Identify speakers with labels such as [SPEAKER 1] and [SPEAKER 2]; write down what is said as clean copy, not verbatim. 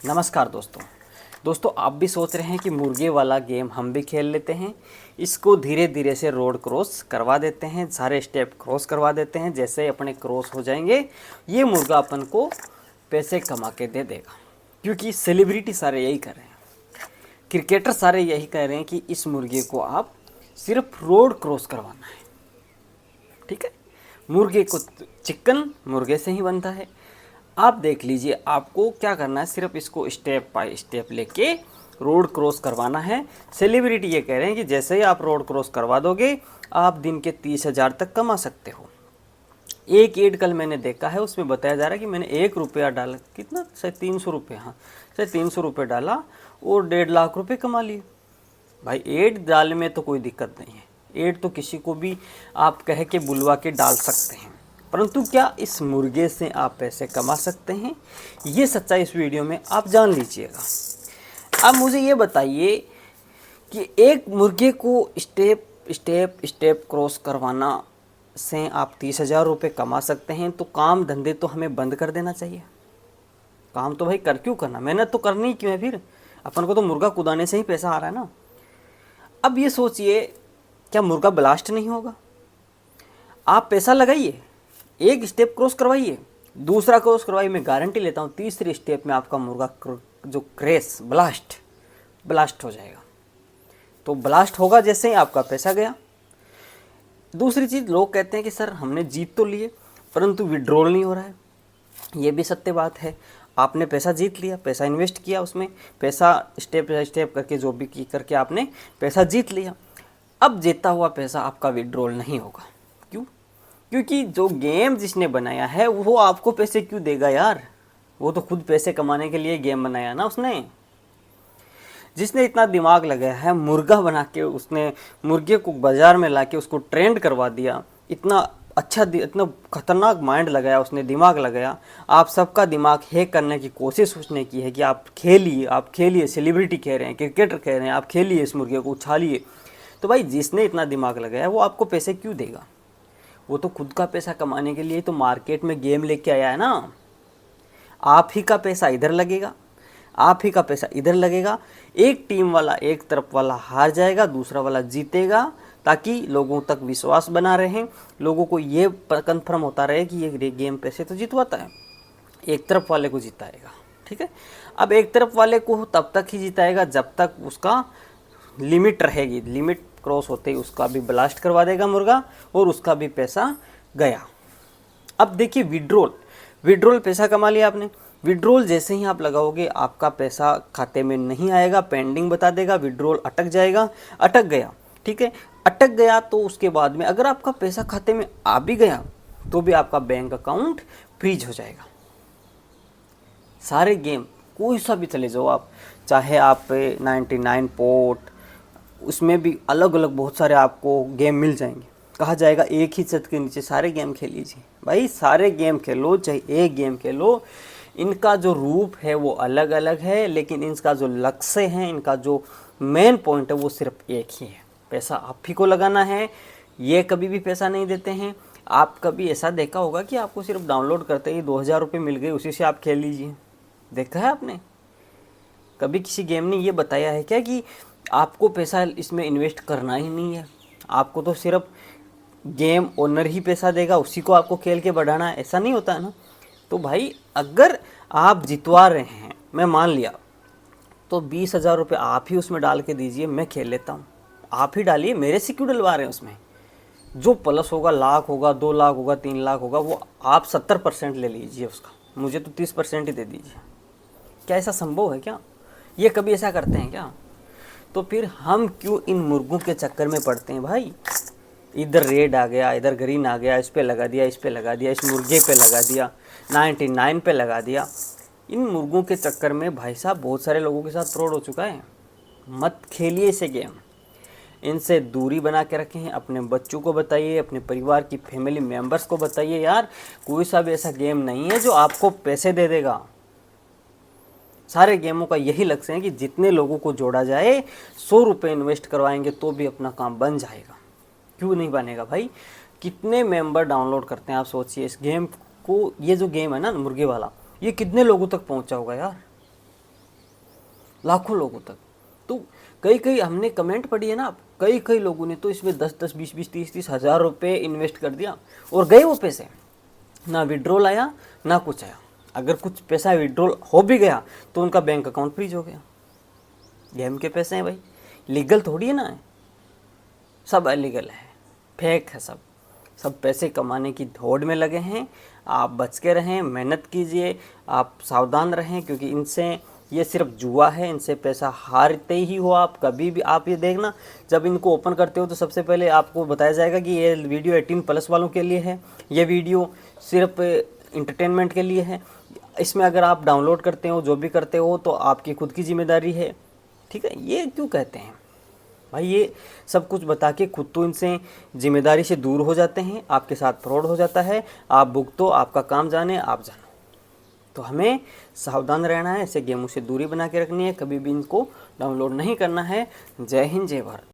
[SPEAKER 1] नमस्कार दोस्तों आप भी सोच रहे हैं कि मुर्गे वाला गेम हम भी खेल लेते हैं। इसको धीरे धीरे से रोड क्रॉस करवा देते हैं, सारे स्टेप क्रॉस करवा देते हैं। जैसे अपने क्रॉस हो जाएंगे ये मुर्गा अपन को पैसे कमा के दे देगा, क्योंकि सेलिब्रिटी सारे यही कर रहे हैं, क्रिकेटर सारे यही कह रहे हैं कि इस मुर्गे को आप सिर्फ रोड क्रॉस करवाना है। ठीक है, मुर्गे को चिकन मुर्गे से ही बनता है। आप देख लीजिए, आपको क्या करना है, सिर्फ इसको स्टेप बाय स्टेप लेके रोड क्रॉस करवाना है। सेलिब्रिटी ये कह रहे हैं कि जैसे ही आप रोड क्रॉस करवा दोगे आप दिन के 30,000 तक कमा सकते हो। एक एड कल मैंने देखा है, उसमें बताया जा रहा है कि मैंने 1 रुपया डाला, कितना शायद 300 रुपये, हाँ शायद 300 रुपये डाला और 1.5 लाख रुपये कमा लिए। भाई एड डालने में तो कोई दिक्कत नहीं है, एड तो किसी को भी आप कह के बुलवा के डाल सकते हैं, परंतु क्या इस मुर्गे से आप पैसे कमा सकते हैं? ये सच्चाई इस वीडियो में आप जान लीजिएगा। अब मुझे ये बताइए कि एक मुर्गे को स्टेप स्टेप स्टेप क्रॉस करवाना से आप 30,000 रुपये कमा सकते हैं, तो काम धंधे तो हमें बंद कर देना चाहिए। काम तो भाई कर क्यों करना, मेहनत तो करनी क्यों है, फिर अपन को तो मुर्गा कुदाने से ही पैसा आ रहा है ना। अब ये सोचिए, क्या मुर्गा ब्लास्ट नहीं होगा? आप पैसा लगाइए, एक स्टेप क्रॉस करवाइए, दूसरा क्रॉस करवाइए, मैं गारंटी लेता हूँ तीसरे स्टेप में आपका मुर्गा जो क्रैश ब्लास्ट हो जाएगा। तो ब्लास्ट होगा जैसे ही आपका पैसा गया। दूसरी चीज़, लोग कहते हैं कि सर हमने जीत तो लिए परंतु विड्रॉल नहीं हो रहा है। ये भी सत्य बात है, आपने पैसा जीत लिया, पैसा इन्वेस्ट किया, उसमें पैसा स्टेप बाय स्टेप करके जो भी करके आपने पैसा जीत लिया। अब जीता हुआ पैसा आपका विड्रॉल नहीं होगा। क्यों? क्योंकि जो गेम जिसने बनाया है वो आपको पैसे क्यों देगा यार? वो तो खुद पैसे कमाने के लिए गेम बनाया ना उसने। जिसने इतना दिमाग लगाया है, मुर्गा बना के उसने मुर्गे को बाजार में ला के उसको ट्रेंड करवा दिया, इतना अच्छा इतना खतरनाक माइंड लगाया उसने, दिमाग लगाया। आप सबका दिमाग हैक करने की कोशिश उसने की है कि आप खेलिए, सेलिब्रिटी कह रहे हैं, क्रिकेटर कह रहे हैं, आप खेलिए, इस मुर्गे को उछालिए। तो भाई जिसने इतना दिमाग लगाया वो आपको पैसे क्यों देगा? वो तो खुद का पैसा कमाने के लिए तो मार्केट में गेम लेके आया है ना। आप ही का पैसा इधर लगेगा, आप ही का पैसा इधर लगेगा। एक टीम वाला, एक तरफ वाला हार जाएगा, दूसरा वाला जीतेगा, ताकि लोगों तक विश्वास बना रहे, लोगों को ये कंफर्म होता रहे कि ये गेम पैसे तो जितवाता है, एक तरफ वाले को जिताएगा। ठीक है, अब एक तरफ वाले को तब तक ही जिताएगा जब तक उसका लिमिट रहेगी। लिमिट क्रॉस होते ही उसका भी ब्लास्ट करवा देगा मुर्गा और उसका भी पैसा गया। अब देखिए विड्रॉल पैसा कमा लिया आपने। विड्रॉल जैसे ही आप लगाओगे आपका पैसा खाते में नहीं आएगा, पेंडिंग बता देगा, विड्रॉल अटक जाएगा। अटक गया, ठीक है, अटक गया तो उसके बाद में अगर आपका पैसा खाते में आ भी गया तो भी आपका बैंक अकाउंट फ्रीज हो जाएगा। सारे गेम कोई सा भी चले जाओ आप, चाहे आप 99 पोर्ट, उसमें भी अलग अलग बहुत सारे आपको गेम मिल जाएंगे। कहा जाएगा एक ही छत के नीचे सारे गेम खेल लीजिए। भाई सारे गेम खेलो, चाहे एक गेम खेलो, इनका जो रूप है वो अलग अलग है, लेकिन इनका जो लक्ष्य है, इनका जो मेन पॉइंट है वो सिर्फ एक ही है, पैसा आप ही को लगाना है। ये कभी भी पैसा नहीं देते हैं। आप कभी ऐसा देखा होगा कि आपको सिर्फ डाउनलोड करते ही 2,000 रुपये मिल गए, उसी से आप खेल लीजिए? देखा है आपने? कभी किसी गेम ने ये बताया है क्या कि आपको पैसा इसमें इन्वेस्ट करना ही नहीं है, आपको तो सिर्फ गेम ओनर ही पैसा देगा, उसी को आपको खेल के बढ़ाना है? ऐसा नहीं होता है ना। तो भाई अगर आप जितवा रहे हैं, मैं मान लिया, तो 20,000 रुपये आप ही उसमें डाल के दीजिए, मैं खेल लेता हूँ। आप ही डालिए, मेरे से क्यों डलवा रहे हैं? उसमें जो प्लस होगा, लाख होगा, 2 लाख होगा, 3 लाख होगा, वो आप 70% ले लीजिए उसका, मुझे तो 30% ही दे दीजिए। क्या ऐसा संभव है क्या? ये कभी ऐसा करते हैं क्या? तो फिर हम क्यों इन मुर्गों के चक्कर में पड़ते हैं भाई? इधर रेड आ गया, इधर ग्रीन आ गया, इस पे लगा दिया, इस पे लगा दिया, इस मुर्गे पे लगा दिया, 99 पे लगा दिया। इन मुर्गों के चक्कर में भाई साहब बहुत सारे लोगों के साथ फ्रॉड हो चुका है। मत खेलिए इसे गेम, इनसे दूरी बना के रखें। अपने बच्चों को बताइए, अपने परिवार की फैमिली मेम्बर्स को बताइए, यार कोई सा भी ऐसा गेम नहीं है जो आपको पैसे दे देगा। सारे गेमों का यही लक्ष्य है कि जितने लोगों को जोड़ा जाए, 100 रुपये इन्वेस्ट करवाएंगे तो भी अपना काम बन जाएगा। क्यों नहीं बनेगा भाई? कितने मेंबर डाउनलोड करते हैं आप सोचिए इस गेम को। ये जो गेम है ना मुर्गे वाला, ये कितने लोगों तक पहुंचा होगा यार? लाखों लोगों तक। तो कई कई हमने कमेंट पढ़ी है ना आप, कई कई लोगों ने तो इसमें 10-10, 20-20, 30-30 हज़ार रुपये इन्वेस्ट कर दिया और गए वो पैसे, ना विड्रॉल आया ना कुछ आया। अगर कुछ पैसा विड्रॉल हो भी गया तो उनका बैंक अकाउंट फ्रीज हो गया। गेम के पैसे हैं भाई, लीगल थोड़ी है ना, सब इलीगल है, फेक है सब। सब पैसे कमाने की दौड़ में लगे हैं। आप बच के रहें, मेहनत कीजिए, आप सावधान रहें, क्योंकि इनसे ये सिर्फ जुआ है, इनसे पैसा हारते ही हो आप कभी भी। आप ये देखना, जब इनको ओपन करते हो तो सबसे पहले आपको बताया जाएगा कि ये वीडियो 18+ वालों के लिए है, ये वीडियो सिर्फ इंटरटेनमेंट के लिए है। इसमें अगर आप डाउनलोड करते हो, जो भी करते हो, तो आपकी खुद की जिम्मेदारी है, ठीक है। ये क्यों कहते हैं भाई, ये सब कुछ बता के खुद तो इनसे जिम्मेदारी से दूर हो जाते हैं, आपके साथ फ्रॉड हो जाता है। आप भुगतो, आपका काम जाने, आप जानो। तो हमें सावधान रहना है, ऐसे गेमों से दूरी बना के रखनी है, कभी भी इनको डाउनलोड नहीं करना है। जय हिंद, जय भारत।